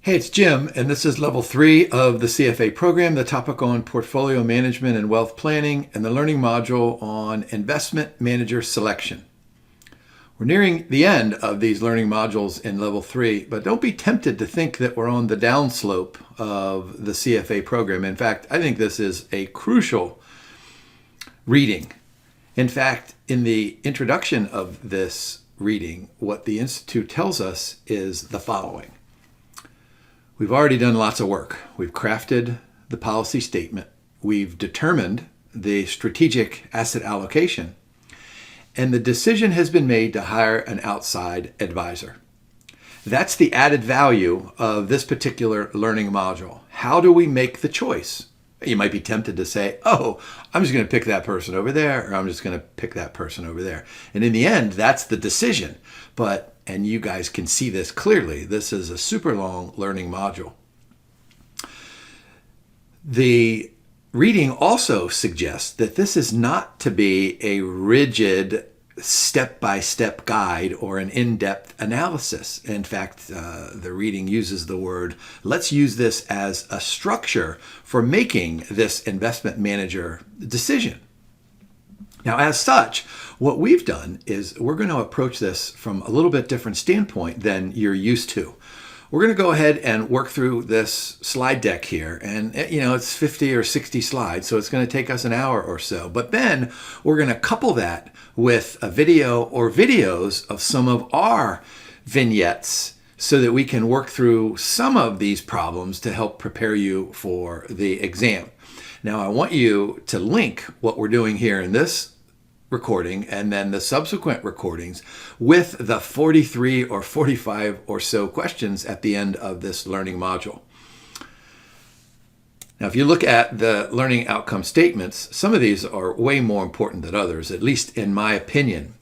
Hey, it's Jim, and this is level 3 of the CFA program, the topic on portfolio management and wealth planning, and the learning module on investment manager selection. We're nearing the end of these learning modules in level 3, but don't be tempted to think that we're on the downslope of the CFA program. In fact, I think this is a crucial reading. In fact, in the introduction of this reading, what the Institute tells us is the following. We've already done lots of work. We've crafted the policy statement. We've determined the strategic asset allocation. And the decision has been made to hire an outside advisor. That's the added value of this particular learning module. How do we make the choice? You might be tempted to say, oh, I'm just going to pick that person over there, or I'm just going to pick that person over there. And in the end, that's the decision. And you guys can see this clearly, this is a super long learning module. The reading also suggests that this is not to be a rigid step-by-step guide or an in-depth analysis. In fact, the reading uses the word, let's use this as a structure for making this investment manager decision. Now, as such, what we've done is we're going to approach this from a little bit different standpoint than you're used to. We're going to go ahead and work through this slide deck here. And, it's 50 or 60 slides, so it's going to take us an hour or so. But then we're going to couple that with a video or videos of some of our vignettes so that we can work through some of these problems to help prepare you for the exam. Now, I want you to link what we're doing here in this recording and then the subsequent recordings with the 43 or 45 or so questions at the end of this learning module. Now, if you look at the learning outcome statements, some of these are way more important than others, at least in my opinion.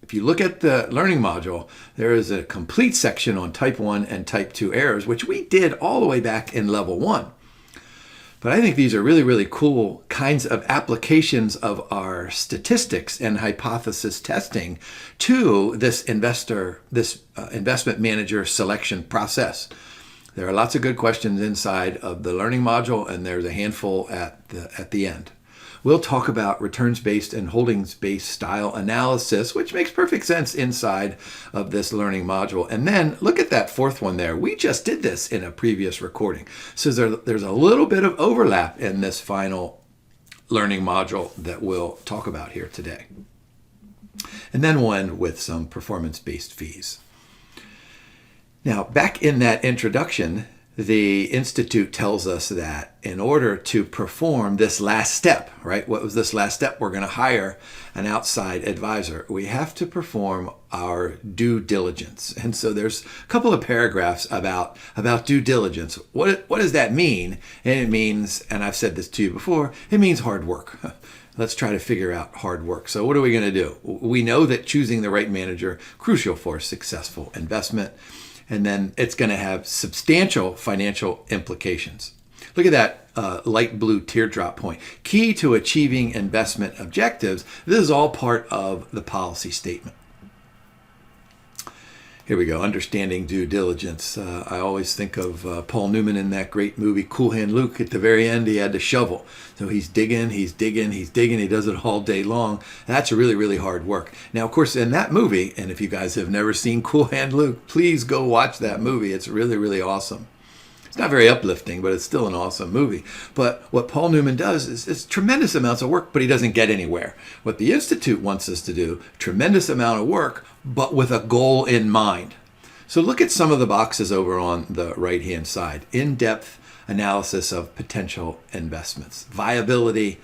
If you look at the learning module, there is a complete section on type 1 and type 2 errors, which we did all the way back in level 1. But I think these are really, really cool kinds of applications of our statistics and hypothesis testing to this investment manager selection process. There are lots of good questions inside of the learning module, and there's a handful at the end. We'll talk about returns-based and holdings-based style analysis, which makes perfect sense inside of this learning module. And then look at that fourth one there. We just did this in a previous recording. So there's a little bit of overlap in this final learning module that we'll talk about here today. And then one with some performance-based fees. Now, back in that introduction, the Institute tells us that in order to perform this last step, right? What was this last step? We're going to hire an outside advisor. We have to perform our due diligence. And so there's a couple of paragraphs about due diligence. What does that mean? And it means, and I've said this to you before, it means hard work. Let's try to figure out hard work. So what are we going to do? We know that choosing the right manager, crucial for successful investment. And then it's going to have substantial financial implications. Look at that light blue teardrop point. Key to achieving investment objectives. This is all part of the policy statement. Here we go, understanding due diligence. I always think of Paul Newman in that great movie, Cool Hand Luke. At the very end, he had to shovel. So he's digging. He does it all day long. That's really, really hard work. Now, of course, in that movie, and if you guys have never seen Cool Hand Luke, please go watch that movie. It's really, really awesome. It's not very uplifting, but it's still an awesome movie. But what Paul Newman does is tremendous amounts of work, but he doesn't get anywhere. What the Institute wants us to do, tremendous amount of work, but with a goal in mind. So look at some of the boxes over on the right-hand side. In-depth analysis of potential investments. Viability,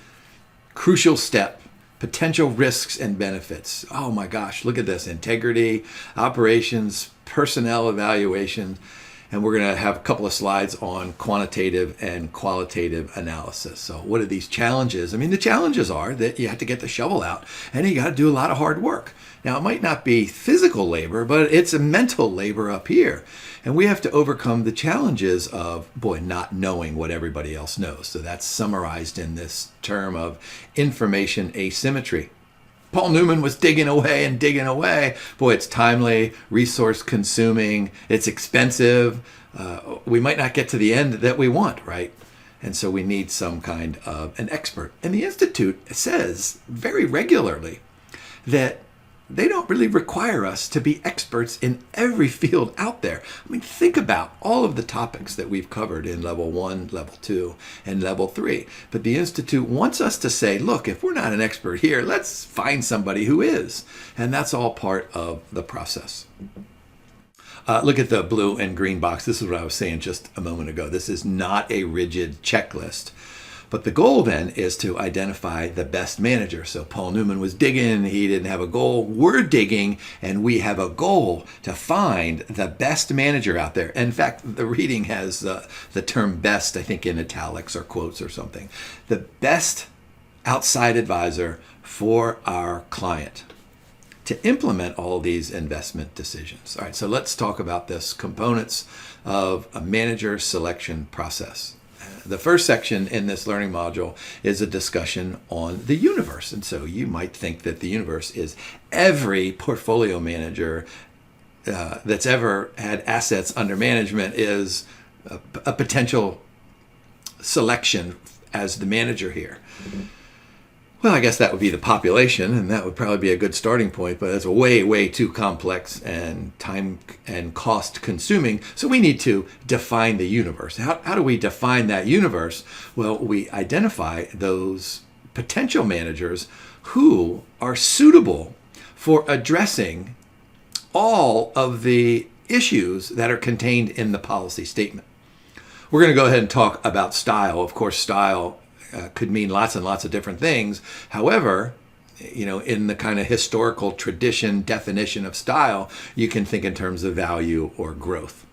crucial step. Potential risks and benefits. Oh my gosh, look at this. Integrity, operations, personnel evaluation. And we're going to have a couple of slides on quantitative and qualitative analysis. So what are these challenges? I mean, the challenges are that you have to get the shovel out and you got to do a lot of hard work. Now, it might not be physical labor, but it's a mental labor up here. And we have to overcome the challenges of, not knowing what everybody else knows. So that's summarized in this term of information asymmetry. Paul Newman was digging away and digging away. Boy, it's timely, resource consuming, it's expensive. We might not get to the end that we want, right? And so we need some kind of an expert. And the Institute says very regularly that they don't really require us to be experts in every field out there. I mean, think about all of the topics that we've covered in Level 1, Level 2, and Level 3. But the Institute wants us to say, look, if we're not an expert here, let's find somebody who is. And that's all part of the process. Look at the blue and green box. This is what I was saying just a moment ago. This is not a rigid checklist. But the goal then is to identify the best manager. So Paul Newman was digging, he didn't have a goal. We're digging, and we have a goal to find the best manager out there. In fact, the reading has the term best, I think, in italics or quotes or something. The best outside advisor for our client to implement all these investment decisions. All right, so let's talk about this components of a manager selection process. The first section in this learning module is a discussion on the universe. And so you might think that the universe is every portfolio manager that's ever had assets under management is a potential selection as the manager here. Well, I guess that would be the population, and that would probably be a good starting point, but it's way, way too complex and time and cost consuming. So we need to define the universe. How do we define that universe? Well, we identify those potential managers who are suitable for addressing all of the issues that are contained in the policy statement. We're going to go ahead and talk about style. Of course, style could mean lots and lots of different things. However, in the kind of historical tradition definition of style, you can think in terms of value or growth.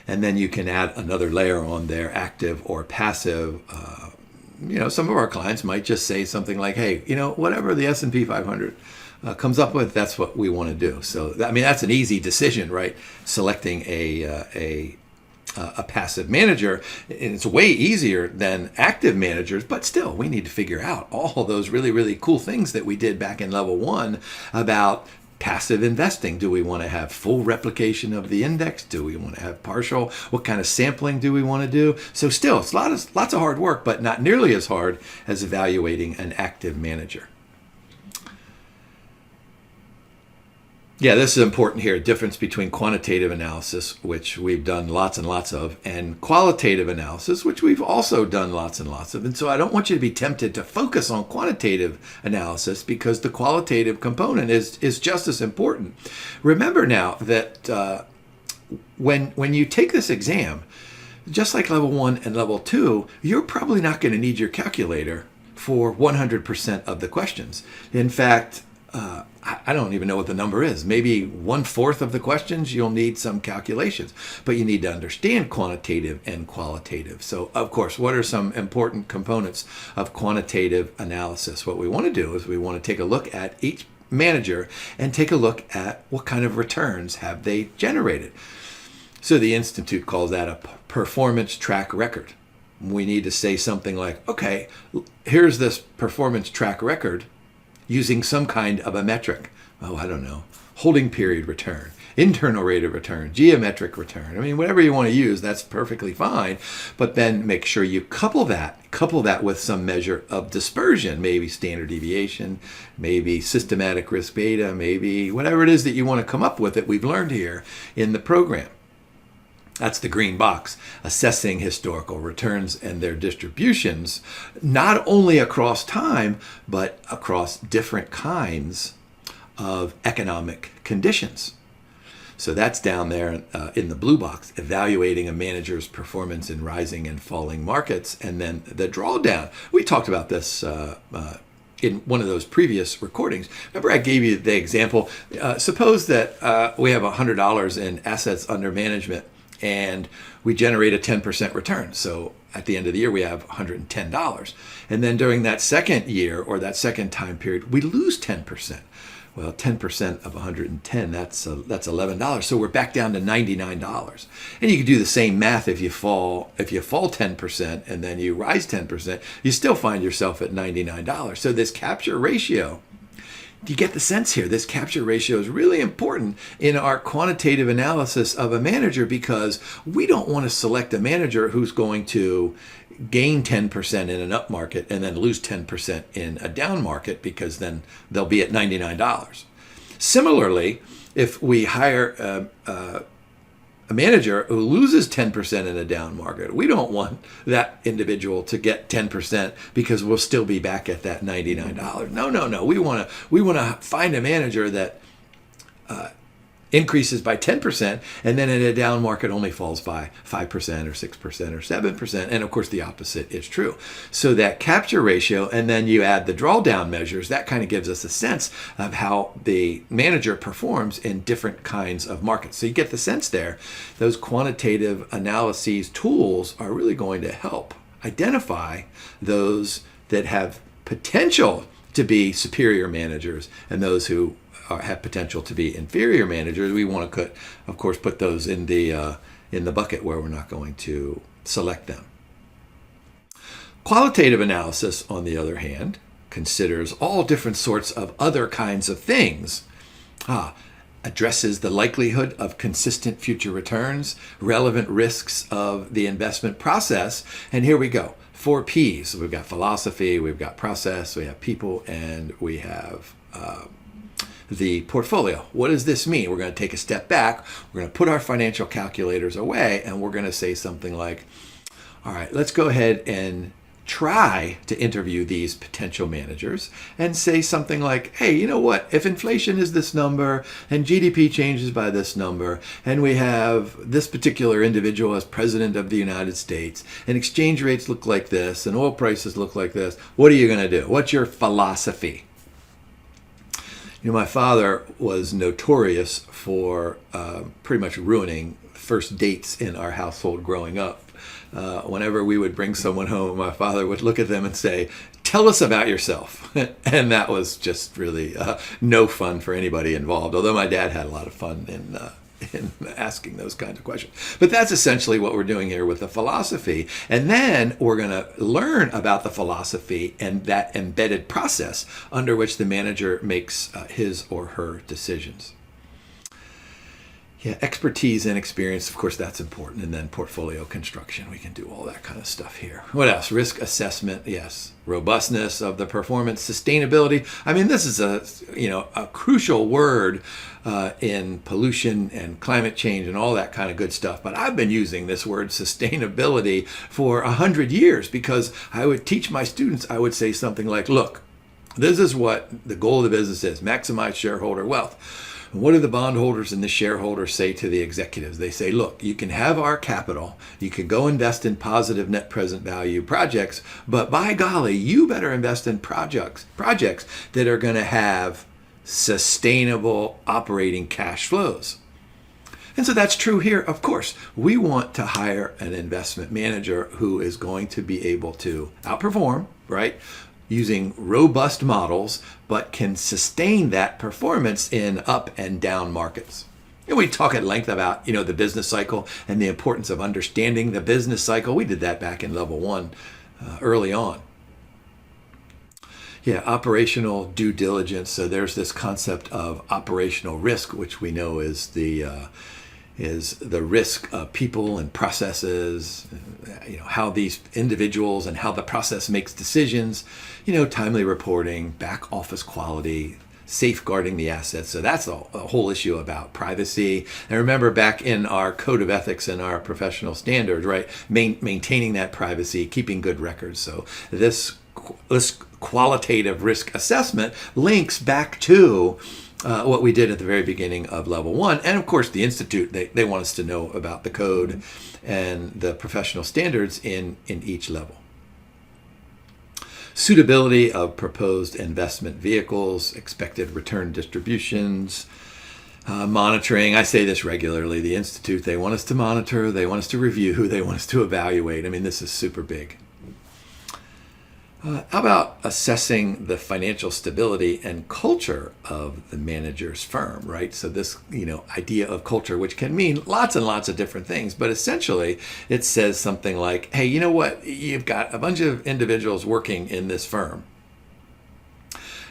And then you can add another layer on there, active or passive. Some of our clients might just say something like, hey, whatever the S&P 500 comes up with, that's what we want to do. So, that's an easy decision, right? Selecting a passive manager, and it's way easier than active managers, but still we need to figure out all those really, really cool things that we did back in Level 1 about passive investing. Do we want to have full replication of the index? Do we want to have partial? What kind of sampling do we want to do? So still, it's lots of hard work, but not nearly as hard as evaluating an active manager. Yeah, this is important here. Difference between quantitative analysis, which we've done lots and lots of, and qualitative analysis, which we've also done lots and lots of. And so I don't want you to be tempted to focus on quantitative analysis because the qualitative component is just as important. Remember now that when you take this exam, just like Level 1 and Level 2, you're probably not going to need your calculator for 100% of the questions. In fact, I don't even know what the number is. Maybe 1/4 of the questions you'll need some calculations, but you need to understand quantitative and qualitative. So, of course, what are some important components of quantitative analysis? What we want to do is we want to take a look at each manager and take a look at what kind of returns have they generated. So the Institute calls that a performance track record. We need to say something like, okay, here's this performance track record using some kind of a metric. Oh, I don't know. Holding period return, internal rate of return, geometric return. Whatever you want to use, that's perfectly fine. But then make sure you couple that with some measure of dispersion, maybe standard deviation, maybe systematic risk beta, maybe whatever it is that you want to come up with that we've learned here in the program. That's the green box, assessing historical returns and their distributions, not only across time, but across different kinds of economic conditions. So that's down there in the blue box, evaluating a manager's performance in rising and falling markets. And then the drawdown. We talked about this in one of those previous recordings. Remember I gave you the example. Suppose that we have $100 in assets under management and we generate a 10% return. So at the end of the year, we have $110. And then during that second year or that second time period, we lose 10%. Well, 10% of 110, that's $11. So we're back down to $99. And you can do the same math if you fall 10% and then you rise 10%, you still find yourself at $99. So this capture ratio, do you get the sense here? This capture ratio is really important in our quantitative analysis of a manager, because we don't want to select a manager who's going to gain 10% in an up market and then lose 10% in a down market, because then they'll be at $99. Similarly, if we hire a manager who loses 10% in a down market, we don't want that individual to get 10% because we'll still be back at that $99. No. We want to find a manager that increases by 10%, and then in a down market only falls by 5% or 6% or 7%. And of course, the opposite is true. So that capture ratio, and then you add the drawdown measures, that kind of gives us a sense of how the manager performs in different kinds of markets. So you get the sense there. Those quantitative analyses tools are really going to help identify those that have potential to be superior managers and those who have potential to be inferior managers. We want to, of course, put those in the bucket where we're not going to select them. Qualitative analysis, on the other hand, considers all different sorts of other kinds of things. Addresses the likelihood of consistent future returns, relevant risks of the investment process, and here we go. 4 P's. We've got philosophy, we've got process, we have people, and we have the portfolio. What does this mean? We're going to take a step back. We're going to put our financial calculators away, and we're going to say something like, all right, let's go ahead and try to interview these potential managers and say something like, hey, you know what? If inflation is this number and GDP changes by this number, and we have this particular individual as president of the United States, and exchange rates look like this, and oil prices look like this, what are you going to do? What's your philosophy? You know, my father was notorious for pretty much ruining first dates in our household growing up. Whenever we would bring someone home, my father would look at them and say, tell us about yourself. And that was just really no fun for anybody involved, although my dad had a lot of fun in asking those kinds of questions. But that's essentially what we're doing here with the philosophy. And then we're going to learn about the philosophy and that embedded process under which the manager makes his or her decisions. Yeah, expertise and experience, of course, that's important. And then portfolio construction, we can do all that kind of stuff here. What else? Risk assessment, yes. Robustness of the performance, sustainability. I mean, this is a crucial word in pollution and climate change and all that kind of good stuff. But I've been using this word sustainability for 100 years because I would teach my students, I would say something like, look, this is what the goal of the business is, maximize shareholder wealth. What do the bondholders and the shareholders say to the executives? They say, look, you can have our capital, you can go invest in positive net present value projects, but by golly, you better invest in projects that are going to have sustainable operating cash flows. And so that's true here. Of course, we want to hire an investment manager who is going to be able to outperform, right? Using robust models, but can sustain that performance in up and down markets. And we talk at length about, the business cycle and the importance of understanding the business cycle. We did that back in level 1 early on. Yeah, operational due diligence. So there's this concept of operational risk, which we know is the risk of people and processes, how these individuals and how the process makes decisions, timely reporting, back office quality, safeguarding the assets. So that's a whole issue about privacy. And remember back in our code of ethics and our professional standards, right? Maintaining that privacy, keeping good records. So this qualitative risk assessment links back to what we did at the very beginning of level 1. And of course, the Institute, they want us to know about the code and the professional standards in each level. Suitability of proposed investment vehicles, expected return distributions, monitoring. I say this regularly. The Institute, they want us to monitor, they want us to review, they want us to evaluate. I mean, this is super big. How about assessing the financial stability and culture of the manager's firm, right? So this, idea of culture, which can mean lots and lots of different things, but essentially it says something like, hey, you know what? You've got a bunch of individuals working in this firm.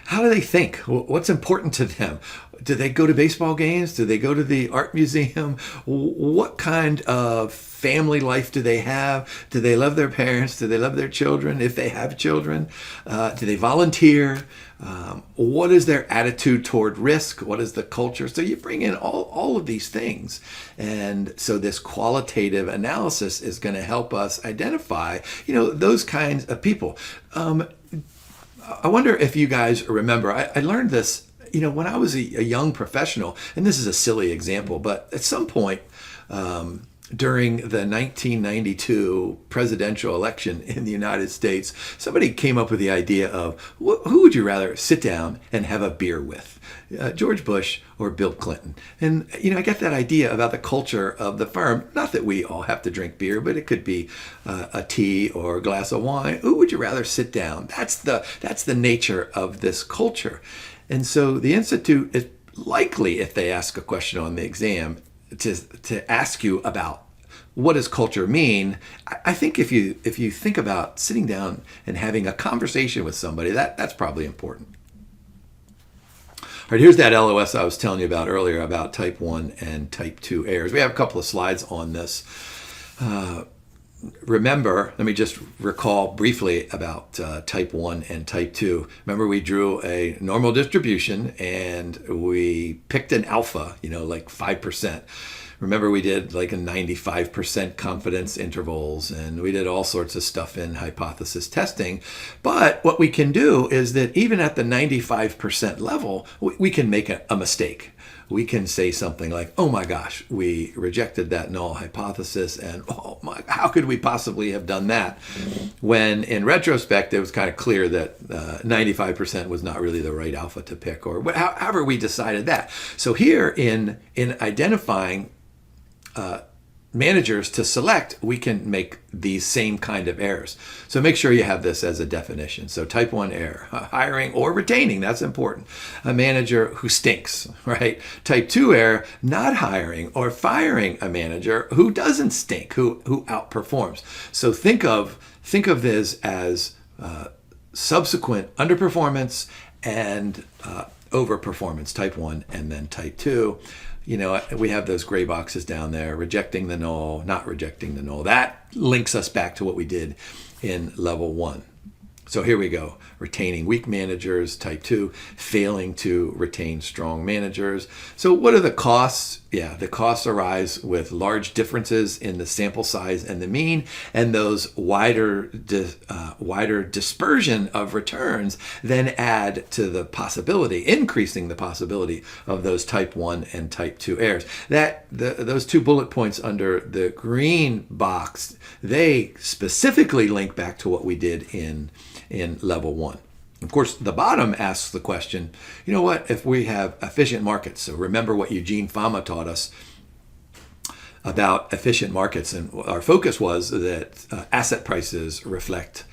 How do they think? What's important to them? Do they go to baseball games? Do they go to the art museum? What kind of family life do they have? Do they love their parents? Do they love their children, if they have children? Do they volunteer? What is their attitude toward risk? What is the culture? So you bring in all of these things. And so this qualitative analysis is going to help us identify, those kinds of people. I wonder if you guys remember, I learned this, when I was a young professional, and this is a silly example, but at some point during the 1992 presidential election in the United States, somebody came up with the idea of who would you rather sit down and have a beer with, George Bush or Bill Clinton? And, I get that idea about the culture of the firm. Not that we all have to drink beer, but it could be a tea or a glass of wine. Who would you rather sit down? That's the nature of this culture. And so the Institute is likely, if they ask a question on the exam, to ask you about what does culture mean. I think if you think about sitting down and having a conversation with somebody, that's probably important. All right, here's that LOS I was telling you about earlier about type 1 and type 2 errors. We have a couple of slides on this. Remember, let me just recall briefly about type 1 and type 2. Remember, we drew a normal distribution and we picked an alpha, like 5%. Remember, we did like a 95% confidence intervals, and we did all sorts of stuff in hypothesis testing. But what we can do is that even at the 95% level, we can make a mistake. We can say something like, oh my gosh, we rejected that null hypothesis, and oh my, how could we possibly have done that? When in retrospect, it was kind of clear that 95% was not really the right alpha to pick, or however we decided that. So here in identifying managers to select, we can make these same kind of errors. So make sure you have this as a definition. So type 1 error, hiring or retaining, that's important. A manager who stinks, right? Type 2 error, not hiring or firing a manager who doesn't stink, who outperforms. So think of this as subsequent underperformance and overperformance, type 1 and then type 2. We have those gray boxes down there, rejecting the null, not rejecting the null. That links us back to what we did in level 1. So here we go. Retaining weak managers, type 2, failing to retain strong managers. So what are the costs? Yeah, the costs arise with large differences in the sample size and the mean, and those wider dispersion of returns then add to the possibility, increasing the possibility of those type 1 and type 2 errors. Those 2 bullet points under the green box, they specifically link back to what we did in level 1. Of course, the bottom asks the question, if we have efficient markets? So remember what Eugene Fama taught us about efficient markets, and our focus was that asset prices reflect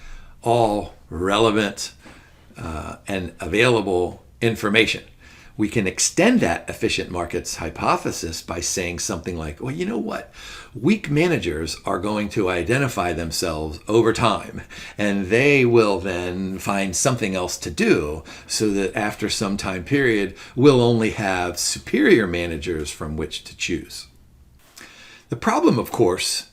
all relevant and available information. We can extend that efficient markets hypothesis by saying something like, well, you know what? Weak managers are going to identify themselves over time, and they will then find something else to do so that after some time period, we'll only have superior managers from which to choose. The problem, of course,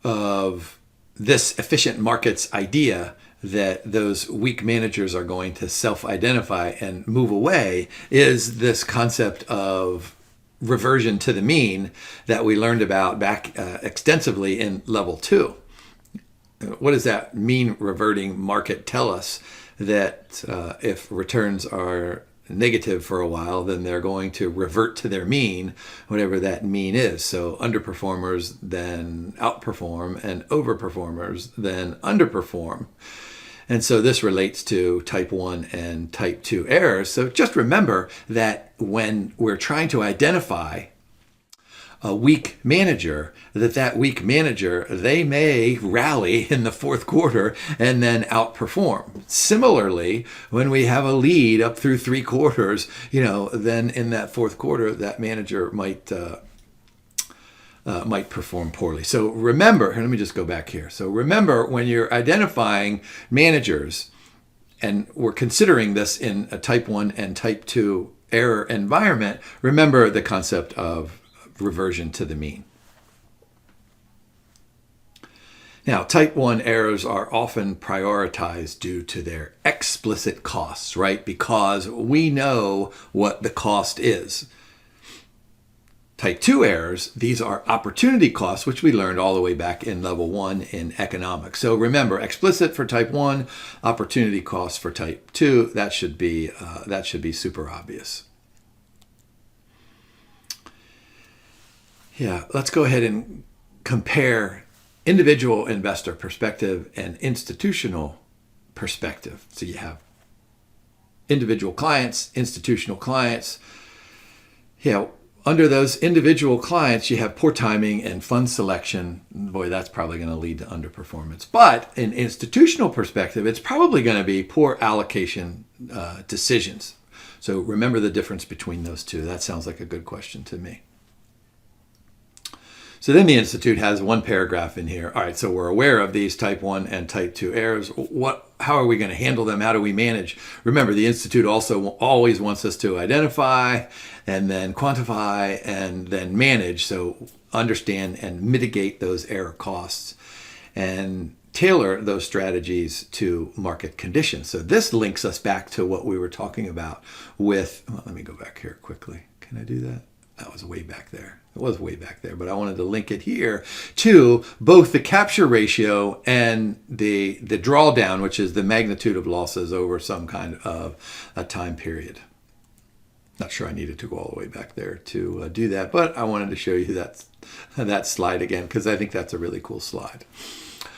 of this efficient markets idea that those weak managers are going to self-identify and move away is this concept of reversion to the mean that we learned about back extensively in level 2. What does that mean reverting market tell us? That if returns are negative for a while, then they're going to revert to their mean, whatever that mean is. So underperformers then outperform, and overperformers then underperform. And so this relates to type 1 and type 2 errors. So just remember that when we're trying to identify a weak manager, that weak manager, they may rally in the fourth quarter and then outperform. Similarly, when we have a lead up through 3 quarters, then in that fourth quarter, that manager might perform poorly. So remember, let me just go back here. So remember, when you're identifying managers, and we're considering this in a type 1 and type 2 error environment, remember the concept of reversion to the mean. Now, type 1 errors are often prioritized due to their explicit costs, right? Because we know what the cost is. Type 2 errors, these are opportunity costs, which we learned all the way back in level 1 in economics. So remember, explicit for type 1, opportunity costs for type 2. That should be super obvious. Yeah, let's go ahead and compare individual investor perspective and institutional perspective. So you have individual clients, institutional clients. Yeah. Under those individual clients, you have poor timing and fund selection. Boy, that's probably going to lead to underperformance. But in institutional perspective, it's probably going to be poor allocation decisions. So remember the difference between those two. That sounds like a good question to me. So then the Institute has one paragraph in here. All right, so we're aware of these type 1 and type 2 errors. How are we going to handle them? How do we manage? Remember, the Institute also always wants us to identify and then quantify and then manage. So understand and mitigate those error costs and tailor those strategies to market conditions. So this links us back to what we were talking about with, let me go back here quickly. Can I do that? That was way back there. It was way back there, but I wanted to link it here to both the capture ratio and the drawdown, which is the magnitude of losses over some kind of a time period. Not sure I needed to go all the way back there to do that, but I wanted to show you that slide again because I think that's a really cool slide.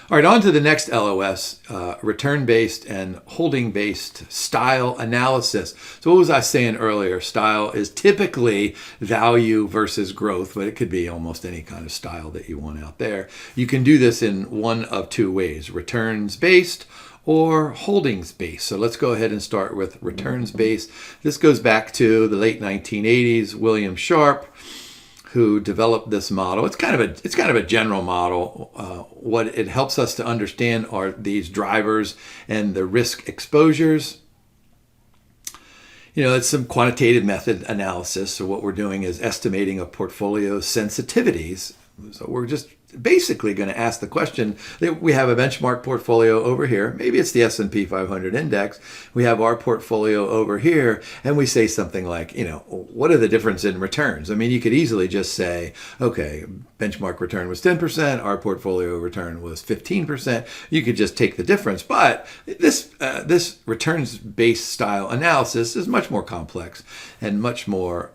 All right, on to the next LOS, return-based and holding-based style analysis. So what was I saying earlier? Style is typically value versus growth, but it could be almost any kind of style that you want out there. You can do this in one of 2 ways, returns-based or holdings-based. So let's go ahead and start with returns-based. This goes back to the late 1980s, William Sharpe, who developed this model. It's kind of a general model. What it helps us to understand are these drivers and the risk exposures. It's some quantitative method analysis. So what we're doing is estimating a portfolio's sensitivities. So we're just basically going to ask the question that we have a benchmark portfolio over here. Maybe it's the S&P 500 index. We have our portfolio over here, and we say something like, what are the difference in returns? I mean, you could easily just say, okay, benchmark return was 10%, our portfolio return was 15%. You could just take the difference. But this returns-based style analysis is much more complex and much more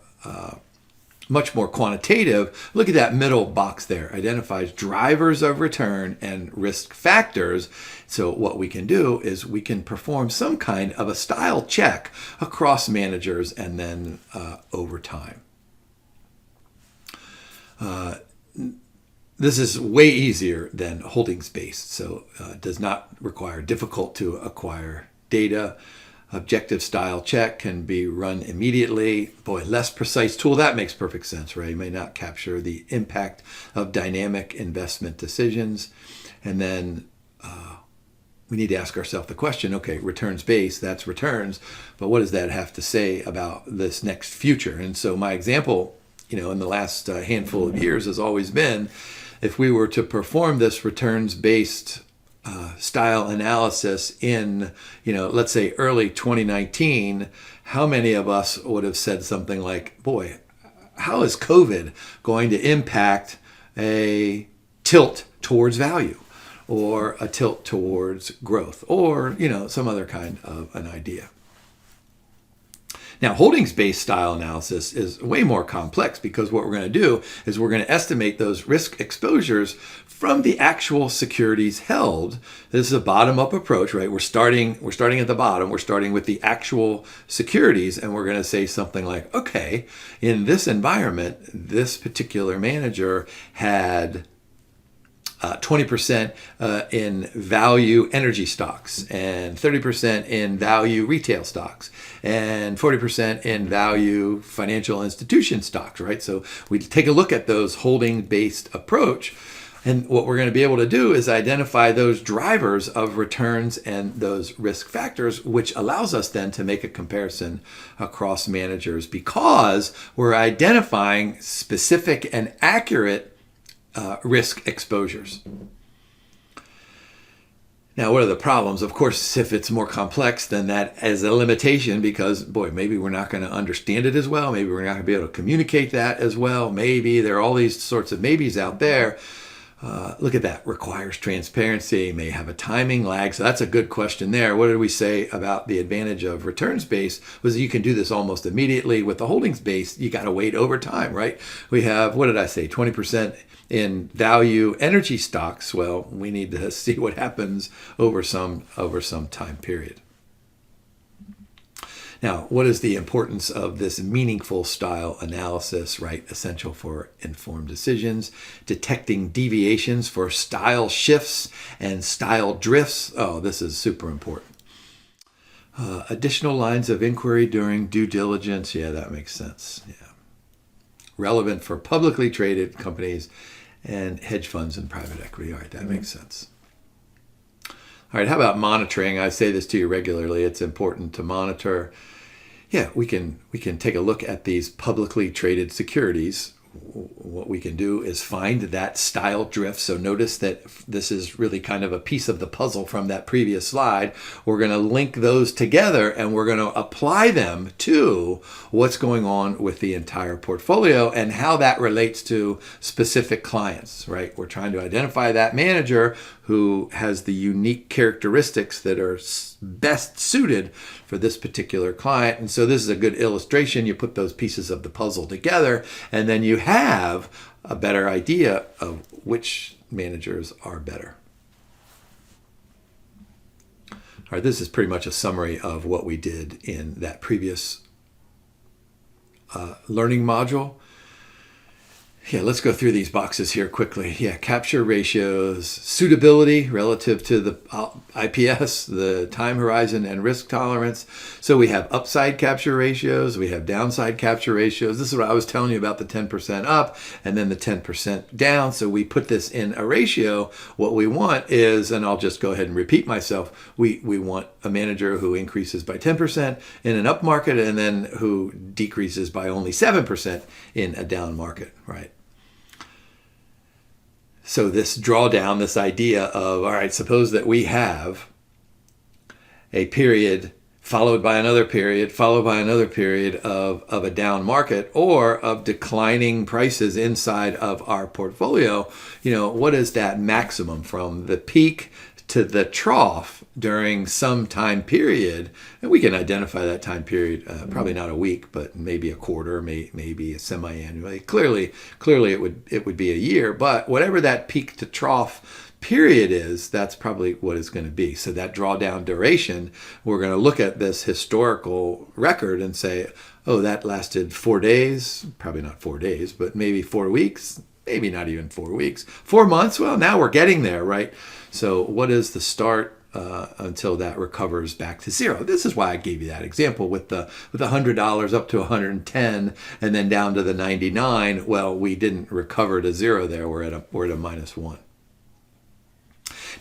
quantitative. Look at that middle box there. Identifies drivers of return and risk factors. So what we can do is we can perform some kind of a style check across managers and then over time. This is way easier than holdings-based. So it does not require difficult to acquire data. Objective style check can be run immediately. Boy, less precise tool. That makes perfect sense, right? You may not capture the impact of dynamic investment decisions. And then we need to ask ourselves the question, okay, returns based, that's returns, but what does that have to say about this next future? And so my example, in the last handful of years has always been, if we were to perform this returns based style analysis in, let's say early 2019, how many of us would have said something like, boy, how is COVID going to impact a tilt towards value or a tilt towards growth or, some other kind of an idea? Now, holdings-based style analysis is way more complex because what we're going to do is we're going to estimate those risk exposures from the actual securities held. This is a bottom-up approach, right? We're starting at the bottom. We're starting with the actual securities, and we're going to say something like, okay, in this environment, this particular manager had 20% in value energy stocks, and 30% in value retail stocks, and 40% in value financial institution stocks, right? So we take a look at those holding-based approach, and what we're going to be able to do is identify those drivers of returns and those risk factors, which allows us then to make a comparison across managers because we're identifying specific and accurate risk exposures. Now, what are the problems? Of course, if it's more complex, then that is a limitation because, boy, maybe we're not going to understand it as well. Maybe we're not going to be able to communicate that as well. Maybe there are all these sorts of maybes out there. Look at that. Requires transparency, may have a timing lag. So that's a good question there. What did we say about the advantage of returns-based? Was that you can do this almost immediately. With the holdings-based, you got to wait over time, right? We have, what did I say, 20% in value energy stocks. Well, we need to see what happens over some time period. Now, what is the importance of this meaningful style analysis, right? Essential for informed decisions, detecting deviations for style shifts and style drifts. Oh, this is super important. Additional lines of inquiry during due diligence. Yeah, that makes sense. Yeah. Relevant for publicly traded companies and hedge funds and private equity. All right, that makes sense. All right, how about monitoring? I say this to you regularly. It's important to monitor. Yeah, we can take a look at these publicly traded securities. What we can do is find that style drift. So notice that this is really kind of a piece of the puzzle from that previous slide. We're going to link those together and we're going to apply them to what's going on with the entire portfolio and how that relates to specific clients, right? We're trying to identify that manager who has the unique characteristics that are best suited for this particular client. And so this is a good illustration. You put those pieces of the puzzle together and then you have a better idea of which managers are better. All right, this is pretty much a summary of what we did in that previous learning module. Yeah, let's go through these boxes here quickly. Yeah, capture ratios, suitability relative to the IPS, the time horizon, and risk tolerance. So we have upside capture ratios, we have downside capture ratios. This is what I was telling you about, the 10% up and then the 10% down. So we put this in a ratio. What we want is, and I'll just go ahead and repeat myself, we want a manager who increases by 10% in an up market and then who decreases by only 7% in a down market, right? So this drawdown, this idea of, all right, suppose that we have a period followed by another period, followed by another period of a down market or of declining prices inside of our portfolio. You know, what is that maximum from the peak to the trough during some time period? And we can identify that time period, probably not a week, but maybe a quarter, maybe a semi-annually. Clearly it would be a year, but whatever that peak to trough period is, that's probably what it's going to be. So that drawdown duration, we're going to look at this historical record and say, oh, that lasted 4 days, probably not 4 days, but maybe 4 weeks, maybe not even 4 weeks, 4 months. Well, now we're getting there, right? So what is the start until that recovers back to zero? This is why I gave you that example with the $100 up to 110 and then down to the 99. Well, we didn't recover to zero there. We're at a -1.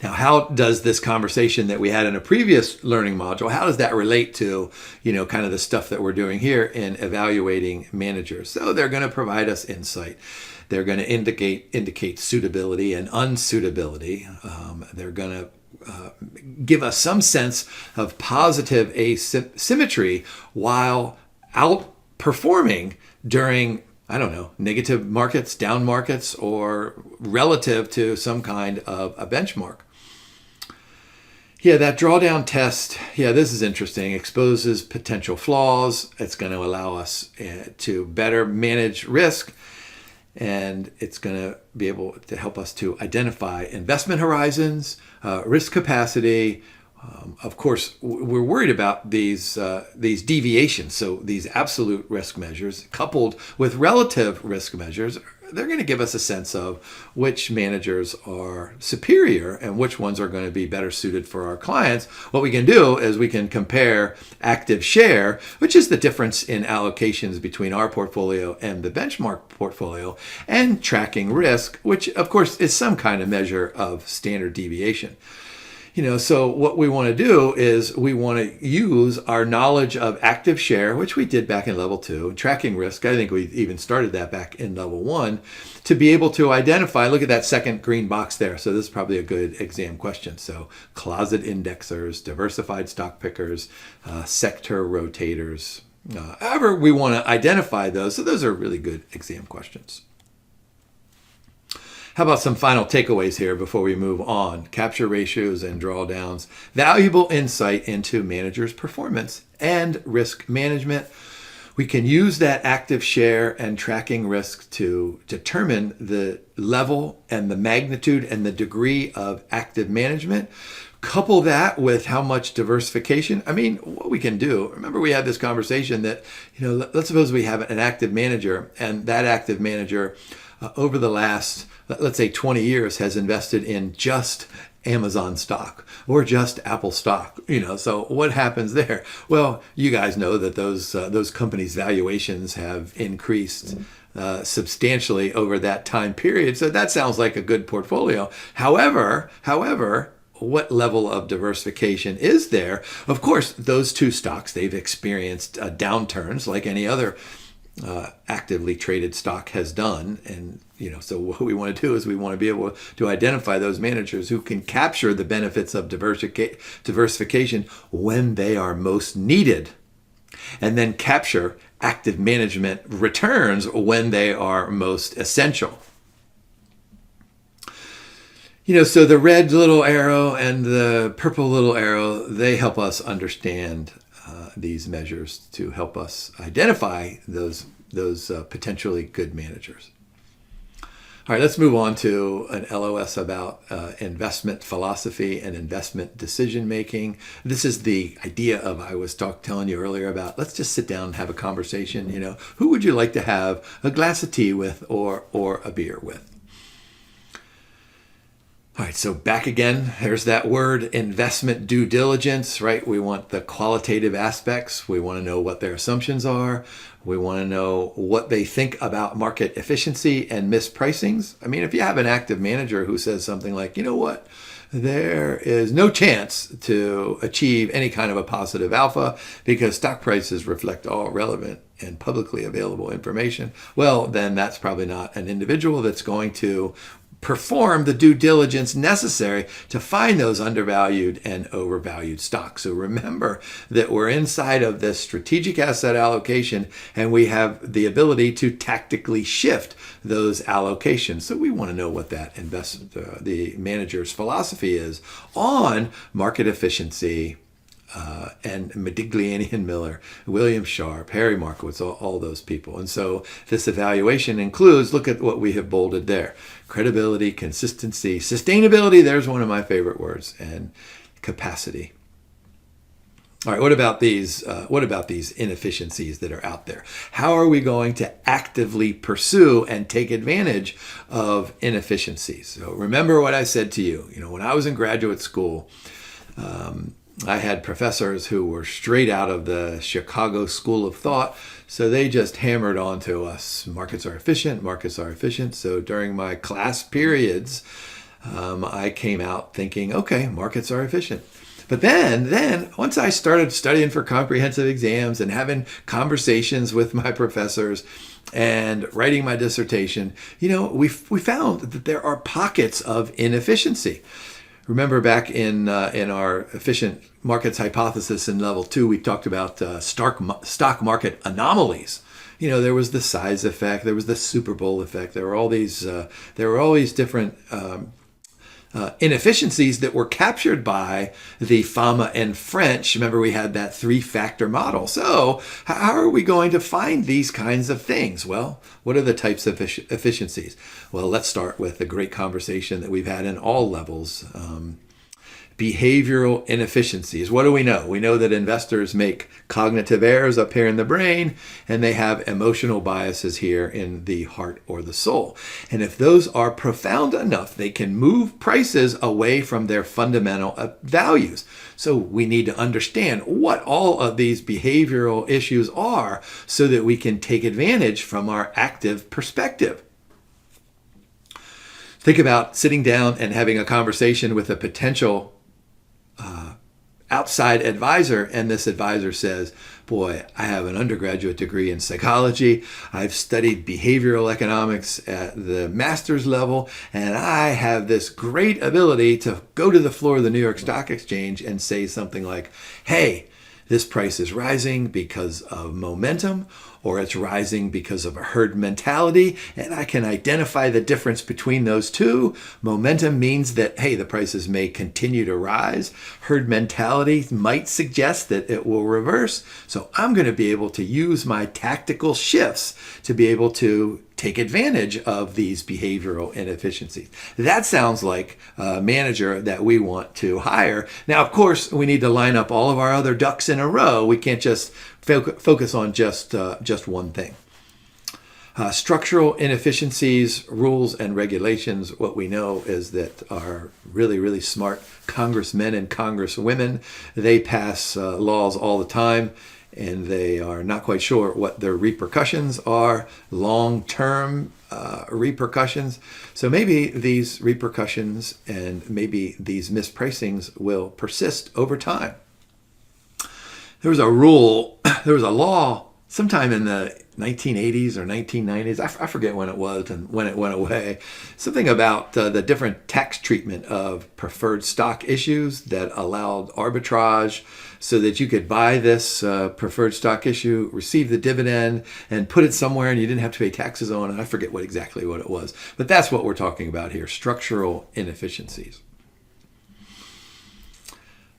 Now, how does this conversation that we had in a previous learning module, how does that relate to, kind of the stuff that we're doing here in evaluating managers? So they're going to provide us insight. They're going to indicate suitability and unsuitability. They're going to give us some sense of positive asymmetry while outperforming during, I don't know, negative markets, down markets, or relative to some kind of a benchmark. Yeah, that drawdown test, yeah, this is interesting. Exposes potential flaws. It's going to allow us to better manage risk, and it's going to be able to help us to identify investment horizons, risk capacity. Of course, we're worried about these deviations. So these absolute risk measures coupled with relative risk measures, they're going to give us a sense of which managers are superior and which ones are going to be better suited for our clients. What we can do is we can compare active share, which is the difference in allocations between our portfolio and the benchmark portfolio, and tracking risk, which of course is some kind of measure of standard deviation. So what we want to do is we want to use our knowledge of active share, which we did back in level 2, and tracking risk. I think we even started that back in level 1, to be able to identify, look at that second green box there. So this is probably a good exam question. So closet indexers, diversified stock pickers, sector rotators, however we want to identify those. So those are really good exam questions. How about some final takeaways here before we move on? Capture ratios and drawdowns. Valuable insight into managers' performance and risk management. We can use that active share and tracking risk to determine the level and the magnitude and the degree of active management. Couple that with how much diversification. What we can do, remember we had this conversation that, let's suppose we have an active manager, and that active manager over the last, let's say 20 years has invested in just Amazon stock or just Apple stock. So what happens there? Well, you guys know that those companies' valuations have increased substantially over that time period. So that sounds like a good portfolio. However, what level of diversification is there? Of course, those two stocks, they've experienced downturns like any other actively traded stock has done. And, so what we want to do is we want to be able to identify those managers who can capture the benefits of diversification when they are most needed, and then capture active management returns when they are most essential. So the red little arrow and the purple little arrow, they help us understand these measures to help us identify those potentially good managers. All right, let's move on to an LOS about investment philosophy and investment decision making. This is the idea of, I was telling you earlier about, let's just sit down and have a conversation. Who would you like to have a glass of tea with or a beer with? All right, so back again, there's that word, investment due diligence, right? We want the qualitative aspects. We want to know what their assumptions are. We want to know what they think about market efficiency and mispricings. If you have an active manager who says something like, there is no chance to achieve any kind of a positive alpha because stock prices reflect all relevant and publicly available information, well, then that's probably not an individual that's going to perform the due diligence necessary to find those undervalued and overvalued stocks. So remember that we're inside of this strategic asset allocation, and we have the ability to tactically shift those allocations. So we want to know what that the manager's philosophy is on market efficiency, and Modigliani and Miller, William Sharp, Harry Markowitz, all those people. And so this evaluation includes, look at what we have bolded there: credibility, consistency, sustainability, there's one of my favorite words, and capacity. All right, what about these inefficiencies that are out there? How are we going to actively pursue and take advantage of inefficiencies? So remember what I said to you. When I was in graduate school, I had professors who were straight out of the Chicago School of Thought, so they just hammered on to us, markets are efficient, markets are efficient. So during my class periods, I came out thinking, okay, markets are efficient. But then once I started studying for comprehensive exams and having conversations with my professors and writing my dissertation, we found that there are pockets of inefficiency. Remember back in our efficient markets hypothesis in level 2, we talked about stock market anomalies. There was the size effect, there was the Super Bowl effect, there were all these different inefficiencies that were captured by the Fama and French. Remember, we had that 3-factor model. So how are we going to find these kinds of things? Well, what are the types of efficiencies? Well, let's start with a great conversation that we've had in all levels. Behavioral inefficiencies. What do we know? We know that investors make cognitive errors up here in the brain, and they have emotional biases here in the heart or the soul. And if those are profound enough, they can move prices away from their fundamental values. So we need to understand what all of these behavioral issues are so that we can take advantage from our active perspective. Think about sitting down and having a conversation with a potential outside advisor, and this advisor says, boy, I have an undergraduate degree in psychology. I've studied behavioral economics at the master's level, and I have this great ability to go to the floor of the New York Stock Exchange and say something like, hey, this price is rising because of momentum, or it's rising because of a herd mentality, and I can identify the difference between those two. Momentum means that, hey, the prices may continue to rise. Herd mentality might suggest that it will reverse. So I'm going to be able to use my tactical shifts to be able to take advantage of these behavioral inefficiencies. That sounds like a manager that we want to hire. Now, of course, we need to line up all of our other ducks in a row. We can't just focus on just one thing. Structural inefficiencies, rules, and regulations. What we know is that our really, really smart congressmen and congresswomen, they pass laws all the time, and they are not quite sure what their repercussions are, long-term repercussions. So maybe these repercussions and maybe these mispricings will persist over time. There was a law sometime in the 1980s or 1990s. I forget when it was and when it went away. Something about the different tax treatment of preferred stock issues that allowed arbitrage so that you could buy this preferred stock issue, receive the dividend, and put it somewhere and you didn't have to pay taxes on it. I forget exactly what it was. But that's what we're talking about here, structural inefficiencies.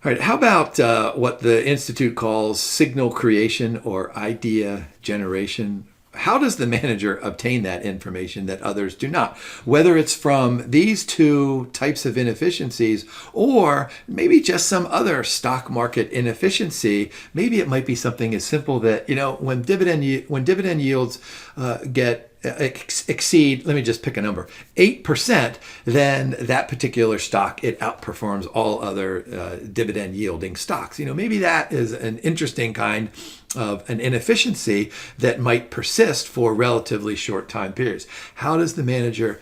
All right, how about what the Institute calls signal creation or idea generation? How does the manager obtain that information that others do not? Whether it's from these two types of inefficiencies or maybe just some other stock market inefficiency, maybe it might be something as simple that, when dividend yields exceed, let me just pick a number, 8%, then that particular stock, it outperforms all other dividend yielding stocks. Maybe that is an interesting kind of an inefficiency that might persist for relatively short time periods. How does the manager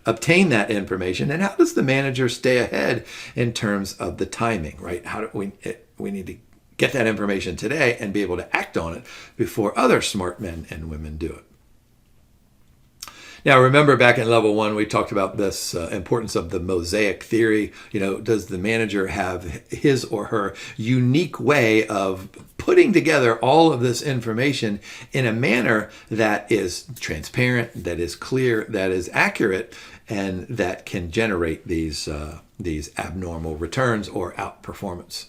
obtain that information, and how does the manager stay ahead in terms of the timing, right? How do we need to get that information today and be able to act on it before other smart men and women do it. Now, remember back in level 1, we talked about this importance of the mosaic theory. Does the manager have his or her unique way of putting together all of this information in a manner that is transparent, that is clear, that is accurate, and that can generate these abnormal returns or outperformance?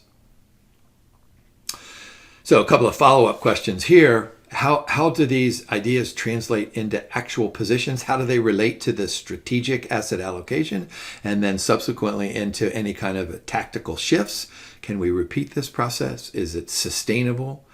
So a couple of follow-up questions here. How do these ideas translate into actual positions? How do they relate to the strategic asset allocation and then subsequently into any kind of tactical shifts? Can we repeat this process? Is it sustainable?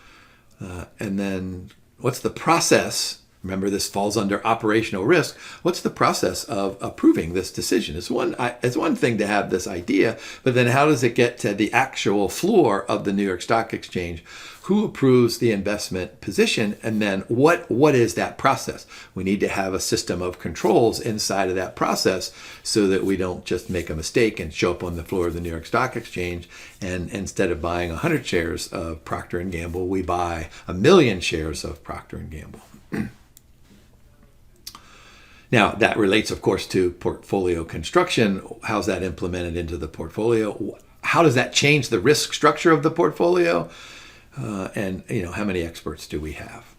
And then what's the process? Remember, this falls under operational risk. What's the process of approving this decision? It's one thing to have this idea, but then how does it get to the actual floor of the New York Stock Exchange? Who approves the investment position? And then what is that process? We need to have a system of controls inside of that process so that we don't just make a mistake and show up on the floor of the New York Stock Exchange, and instead of buying 100 shares of Procter & Gamble, we buy 1 million shares of Procter & Gamble. Now, that relates, of course, to portfolio construction. How's that implemented into the portfolio? How does that change the risk structure of the portfolio? And how many experts do we have?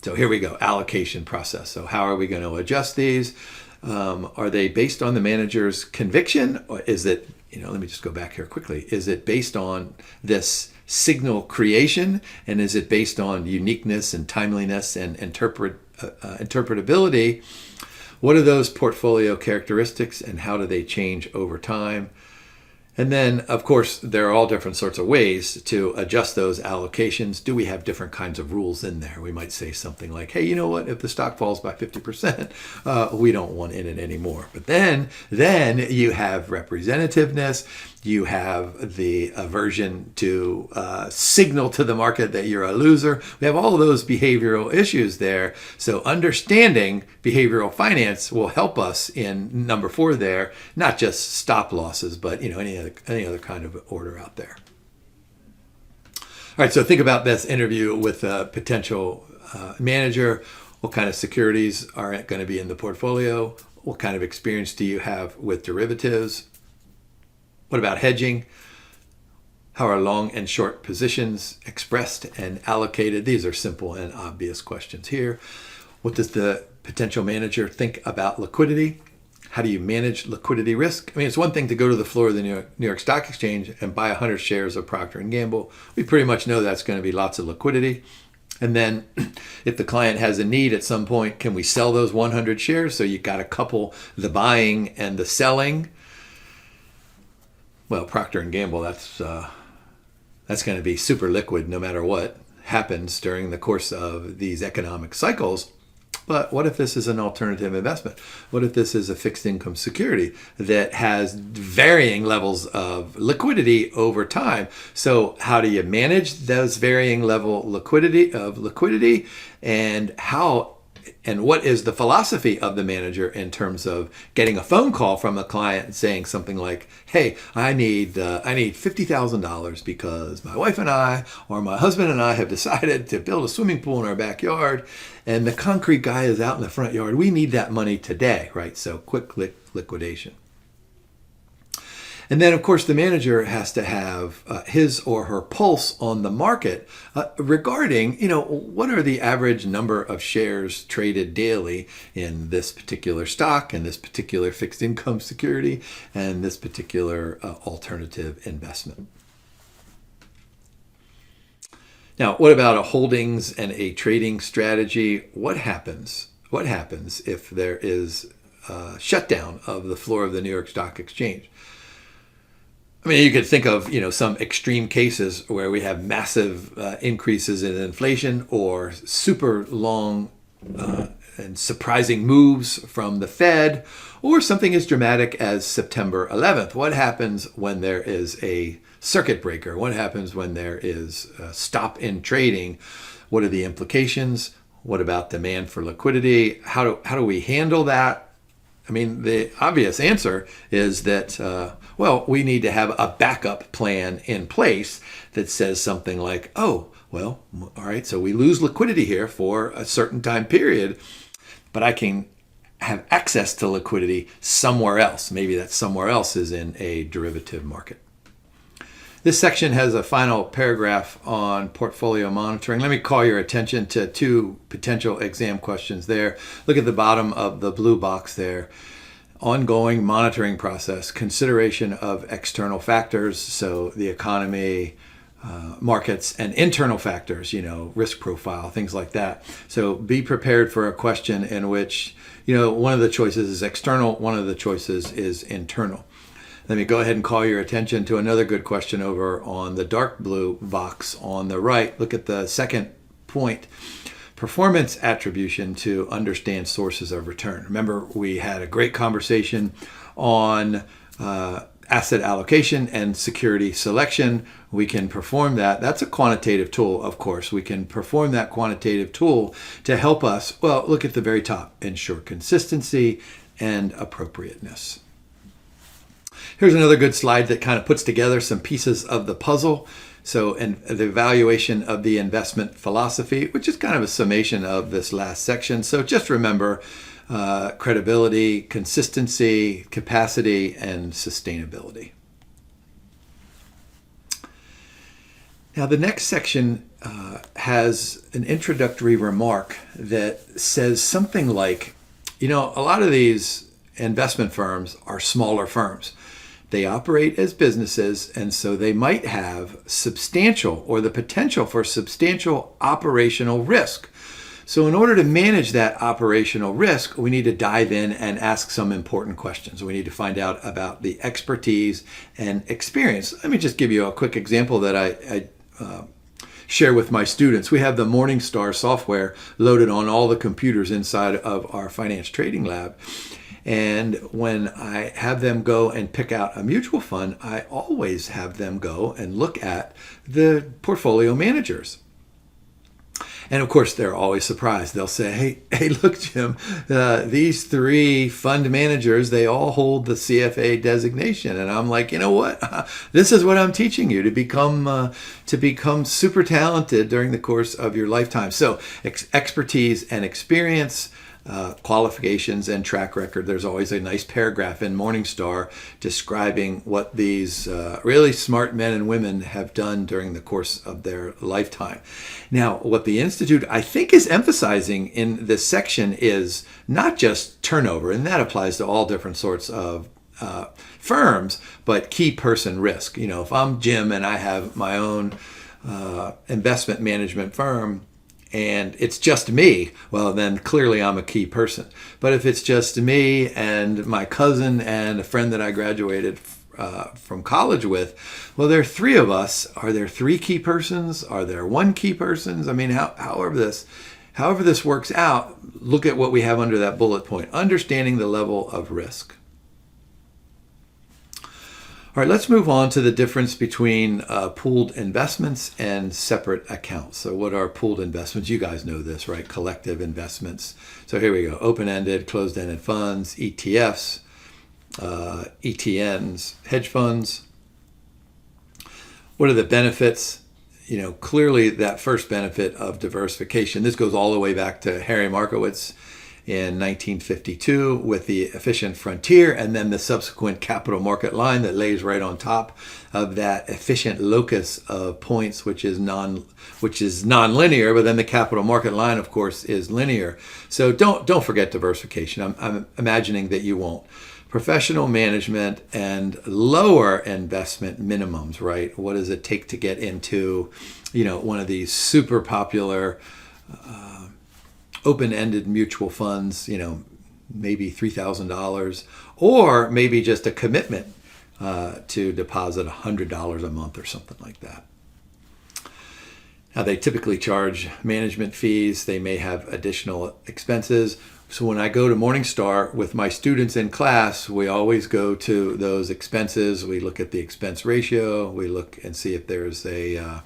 So here we go, allocation process. So how are we going to adjust these? Are they based on the manager's conviction, or is it, let me just go back here quickly. Is it based on this signal creation, and is it based on uniqueness and timeliness and interpretability? What are those portfolio characteristics, and how do they change over time? And then, of course, there are all different sorts of ways to adjust those allocations. Do we have different kinds of rules in there? We might say something like, hey, you know what? If the stock falls by 50%, we don't want in it anymore. But then you have representativeness. You have the aversion to signal to the market that you're a loser. We have all of those behavioral issues there. So understanding behavioral finance will help us in number 4 there, not just stop losses, but any other kind of order out there. All right, so think about this interview with a potential manager. What kind of securities are going to be in the portfolio? What kind of experience do you have with derivatives? What about hedging? How are long and short positions expressed and allocated? These are simple and obvious questions here. What does the potential manager think about liquidity? How do you manage liquidity risk? I mean, it's one thing to go to the floor of the New York Stock Exchange and buy 100 shares of Procter & Gamble. We pretty much know that's going to be lots of liquidity. And then if the client has a need at some point, can we sell those 100 shares? So you've got to couple the buying and the selling. Well, Procter & Gamble, that's going to be super liquid no matter what happens during the course of these economic cycles. But what if this is an alternative investment? What if this is a fixed income security that has varying levels of liquidity over time? So how do you manage those varying level liquidity, and what is the philosophy of the manager in terms of getting a phone call from a client saying something like, hey, I need $50,000 because my wife and I, or my husband and I, have decided to build a swimming pool in our backyard, and the concrete guy is out in the front yard. We need that money today, right? So quick liquidation. And then, of course, the manager has to have his or her pulse on the market regarding, what are the average number of shares traded daily in this particular stock, and this particular fixed income security, and this particular alternative investment. Now, what about a holdings and a trading strategy? What happens? What happens if there is a shutdown of the floor of the New York Stock Exchange? I mean, you could think of, some extreme cases where we have massive increases in inflation, or super long and surprising moves from the Fed, or something as dramatic as September 11th. What happens when there is a circuit breaker? What happens when there is a stop in trading? What are the implications? What about demand for liquidity? How do we handle that? I mean, the obvious answer is that, we need to have a backup plan in place that says something like, all right, so we lose liquidity here for a certain time period, but I can have access to liquidity somewhere else. Maybe that somewhere else is in a derivative market. This section has a final paragraph on portfolio monitoring. Let me call your attention to 2 potential exam questions there. Look at the bottom of the blue box there. Ongoing monitoring process, consideration of external factors, so the economy, markets, and internal factors, risk profile, things like that. So be prepared for a question in which, one of the choices is external, one of the choices is internal. Let me go ahead and call your attention to another good question over on the dark blue box on the right. Look at the second point. Performance attribution to understand sources of return. Remember, we had a great conversation on asset allocation and security selection. We can perform that. That's a quantitative tool, of course. We can perform that quantitative tool to help us, look at the very top, ensure consistency and appropriateness. Here's another good slide that kind of puts together some pieces of the puzzle. So, and the evaluation of the investment philosophy, which is kind of a summation of this last section. So just remember credibility, consistency, capacity, and sustainability. Now, the next section has an introductory remark that says something like, a lot of these investment firms are smaller firms. They operate as businesses, and so they might have substantial or the potential for substantial operational risk. So in order to manage that operational risk, we need to dive in and ask some important questions. We need to find out about the expertise and experience. Let me just give you a quick example that I share with my students. We have the Morningstar software loaded on all the computers inside of our finance trading lab. And when I have them go and pick out a mutual fund, I always have them go and look at the portfolio managers. And of course, they're always surprised. They'll say, hey, look, Jim, these 3 fund managers, they all hold the CFA designation. And I'm like, you know what? This is what I'm teaching you to become super talented during the course of your lifetime. So expertise and experience, qualifications and track record. There's always a nice paragraph in Morningstar describing what these really smart men and women have done during the course of their lifetime. Now, what the Institute, I think, is emphasizing in this section is not just turnover, and that applies to all different sorts of firms, but key person risk. You know, if I'm Jim and I have my own investment management firm, and it's just me, well, then clearly I'm a key person. But if it's just me and my cousin and a friend that I graduated from college with, well, there are 3 of us. Are there 3 key persons? Are there 1 key persons? I mean, however this works out, look at what we have under that bullet point, understanding the level of risk. All right, let's move on to the difference between pooled investments and separate accounts. So what are pooled investments? You guys know this, right? Collective investments. So here we go. Open-ended, closed-ended funds, ETFs, ETNs, hedge funds. What are the benefits? You know, clearly that first benefit of diversification. This goes all the way back to Harry Markowitz in 1952 with the efficient frontier, and then the subsequent capital market line that lays right on top of that efficient locus of points, which is non-linear, but then the capital market line, of course, is linear. So don't forget diversification. I'm imagining that you won't. Professional management and lower investment minimums, right? What does it take to get into, you know, one of these super popular open-ended mutual funds, you know, maybe $3,000, or maybe just a commitment to deposit $100 a month or something like that. Now, they typically charge management fees. They may have additional expenses. So when I go to Morningstar with my students in class, we always go to those expenses. We look at the expense ratio. We look and see if there's a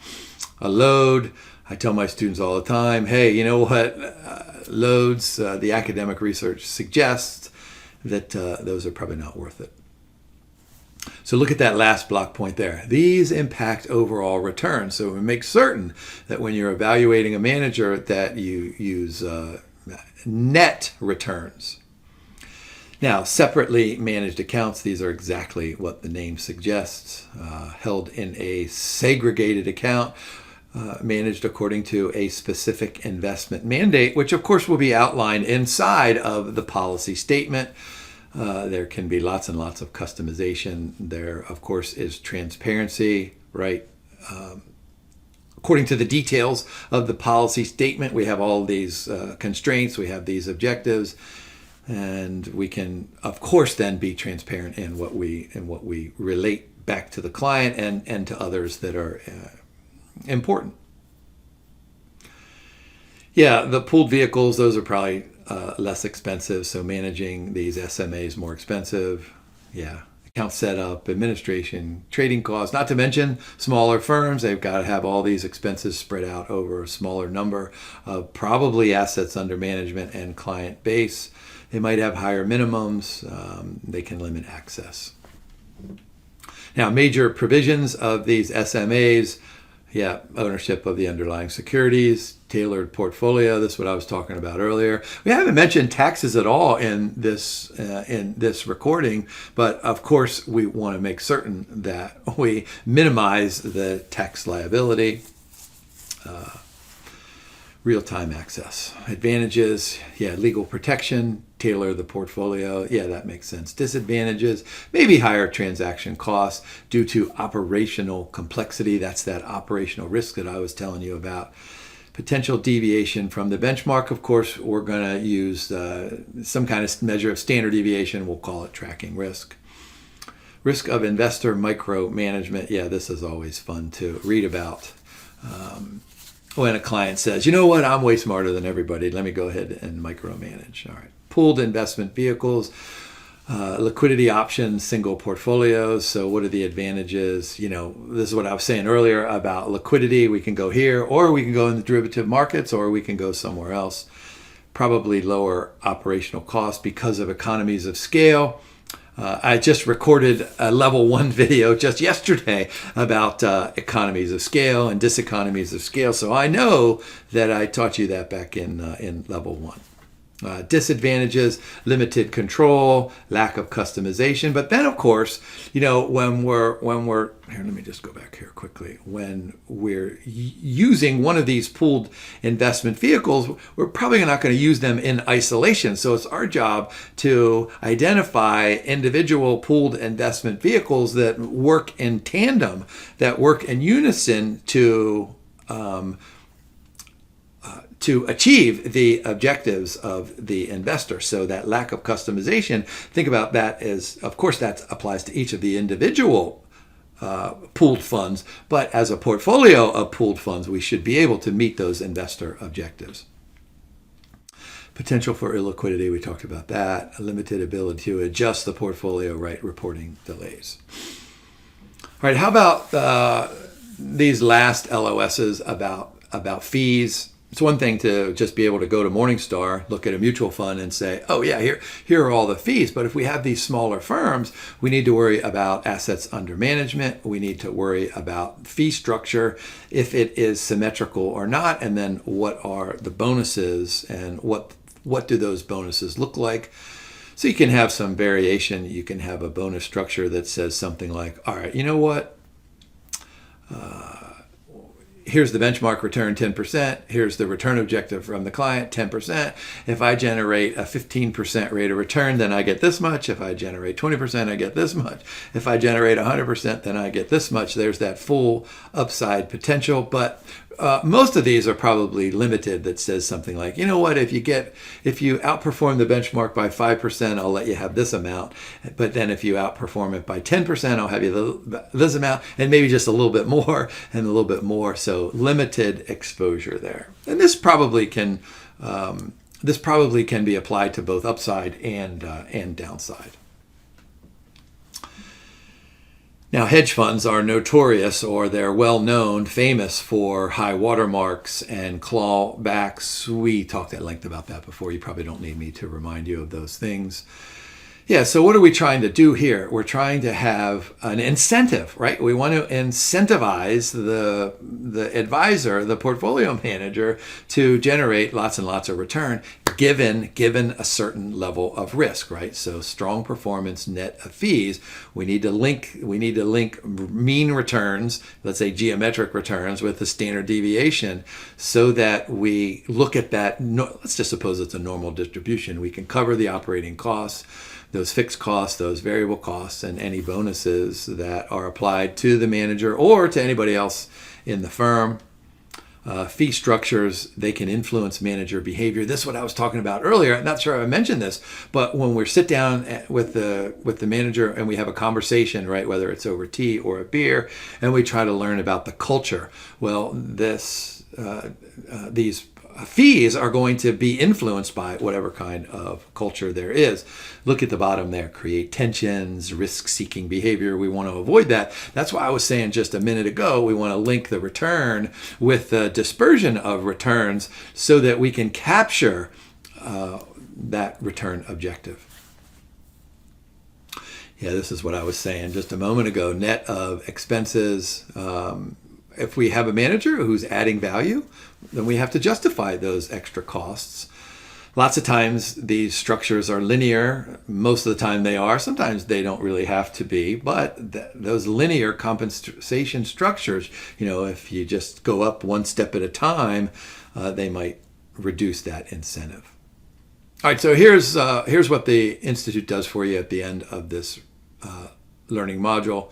load. I tell my students all the time, hey, you know what? Loads, the academic research suggests that those are probably not worth it. So look at that last block point there. These impact overall returns. So we make certain that when you're evaluating a manager that you use net returns. Now, separately managed accounts, these are exactly what the name suggests, held in a segregated account, managed according to a specific investment mandate, which of course will be outlined inside of the policy statement. There can be lots and lots of customization. There, of course, is transparency, right? According to the details of the policy statement, we have all these constraints, we have these objectives, and we can, of course, then be transparent in what we relate back to the client and to others that are important. Yeah, the pooled vehicles, those are probably less expensive. So managing these SMAs more expensive. Yeah, account setup, administration, trading costs, not to mention smaller firms. They've got to have all these expenses spread out over a smaller number of probably assets under management and client base. They might have higher minimums. They can limit access. Now, major provisions of these SMAs. Yeah, ownership of the underlying securities, tailored portfolio. This is what I was talking about earlier. We haven't mentioned taxes at all in this recording, but of course we want to make certain that we minimize the tax liability. Real-time access. Advantages, yeah, legal protection, tailor the portfolio. Yeah, that makes sense. Disadvantages, maybe higher transaction costs due to operational complexity. That's that operational risk that I was telling you about. Potential deviation from the benchmark. Of course, we're going to use some kind of measure of standard deviation. We'll call it tracking risk. Risk of investor micromanagement. Yeah, this is always fun to read about. When a client says, you know what, I'm way smarter than everybody, let me go ahead and micromanage. All right. Pooled investment vehicles, liquidity options, single portfolios. So what are the advantages? You know, this is what I was saying earlier about liquidity. We can go here, or we can go in the derivative markets, or we can go somewhere else. Probably lower operational costs because of economies of scale. I just recorded a level 1 video just yesterday about economies of scale and diseconomies of scale. So I know that I taught you that back in level 1. Disadvantages, limited control, lack of customization. But then, of course, you know, when we're here, let me just go back here quickly. When we're using one of these pooled investment vehicles, we're probably not going to use them in isolation. So it's our job to identify individual pooled investment vehicles that work in tandem, that work in unison to achieve the objectives of the investor. So that lack of customization, think about that as, of course, that applies to each of the individual pooled funds, but as a portfolio of pooled funds, we should be able to meet those investor objectives. Potential for illiquidity, we talked about that. A limited ability to adjust the portfolio, right? Reporting delays. All right, how about these last LOSs about fees? It's one thing to just be able to go to Morningstar, look at a mutual fund and say, oh yeah, here are all the fees. But if we have these smaller firms, we need to worry about assets under management. We need to worry about fee structure, if it is symmetrical or not. And then what are the bonuses and what do those bonuses look like? So you can have some variation. You can have a bonus structure that says something like, all right, you know what? Here's the benchmark return, 10%. Here's the return objective from the client, 10%. If I generate a 15% rate of return, then I get this much. If I generate 20%, I get this much. If I generate 100%, then I get this much. There's that full upside potential. But most of these are probably limited, that says something like, you know what, if you outperform the benchmark by 5%, I'll let you have this amount. But then if you outperform it by 10%, I'll have you this amount, and maybe just a little bit more and a little bit more. So limited exposure there. And this probably can be applied to both upside and downside. Now, hedge funds are notorious, or they're well known, famous for high watermarks and clawbacks. We talked at length about that before. You probably don't need me to remind you of those things. Yeah, so what are we trying to do here? We're trying to have an incentive, right? We want to incentivize the advisor, the portfolio manager, to generate lots and lots of return given a certain level of risk, right? So strong performance net of fees. We need to link mean returns, let's say geometric returns, with the standard deviation, so that we look at that. Let's just suppose it's a normal distribution. We can cover the operating costs, those fixed costs, those variable costs, and any bonuses that are applied to the manager or to anybody else in the firm. Fee structures, they can influence manager behavior. This is what I was talking about earlier. I'm not sure if I mentioned this, but when we sit down with the manager and we have a conversation, right, whether it's over tea or a beer, and we try to learn about the culture, well, these fees are going to be influenced by whatever kind of culture there is. Look at the bottom there. Create tensions, risk-seeking behavior. We want to avoid that. That's why I was saying just a minute ago, we want to link the return with the dispersion of returns so that we can capture that return objective. Yeah, this is what I was saying just a moment ago. Net of expenses. If we have a manager who's adding value, then we have to justify those extra costs. Lots of times these structures are linear. Most of the time they are. Sometimes they don't really have to be. But those linear compensation structures, if you just go up one step at a time, they might reduce that incentive. All right, so here's what the Institute does for you at the end of this learning module.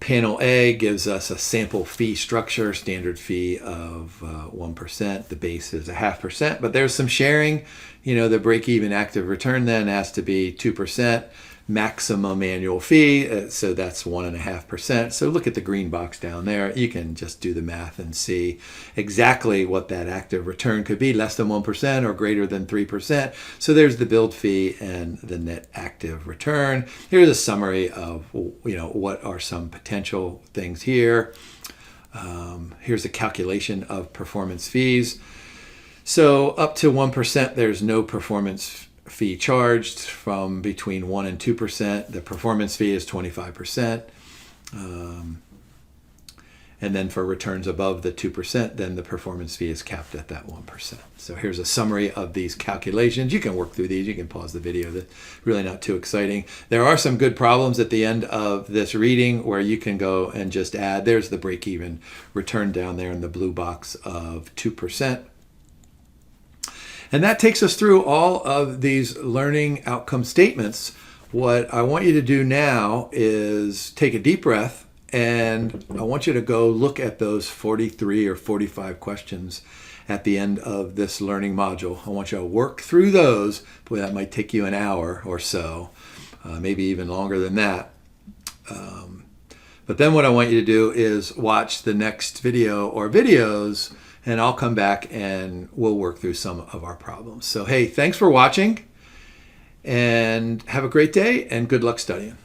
Panel A gives us a sample fee structure, standard fee of 1%. The base is 0.5%, but there's some sharing. You know, the break-even active return then has to be 2%. Maximum annual fee, so that's 1.5%. So look at the green box down there. You can just do the math and see exactly what that active return could be, less than 1% or greater than 3%. So there's the build fee and the net active return. Here's a summary of, you know, what are some potential things here. Here's a calculation of performance fees. So up to 1%, there's no performance fee charged. From between 1 and 2%, the performance fee is 25%. And then for returns above the 2%, then the performance fee is capped at that 1%. So here's a summary of these calculations. You can work through these. You can pause the video. That's really not too exciting. There are some good problems at the end of this reading where you can go and just add. There's the break-even return down there in the blue box of 2%. And that takes us through all of these learning outcome statements. What I want you to do now is take a deep breath, and I want you to go look at those 43 or 45 questions at the end of this learning module. I want you to work through those. Boy, that might take you an hour or so, maybe even longer than that. But then what I want you to do is watch the next video or videos, and I'll come back and we'll work through some of our problems. So, hey, thanks for watching, and have a great day, and good luck studying.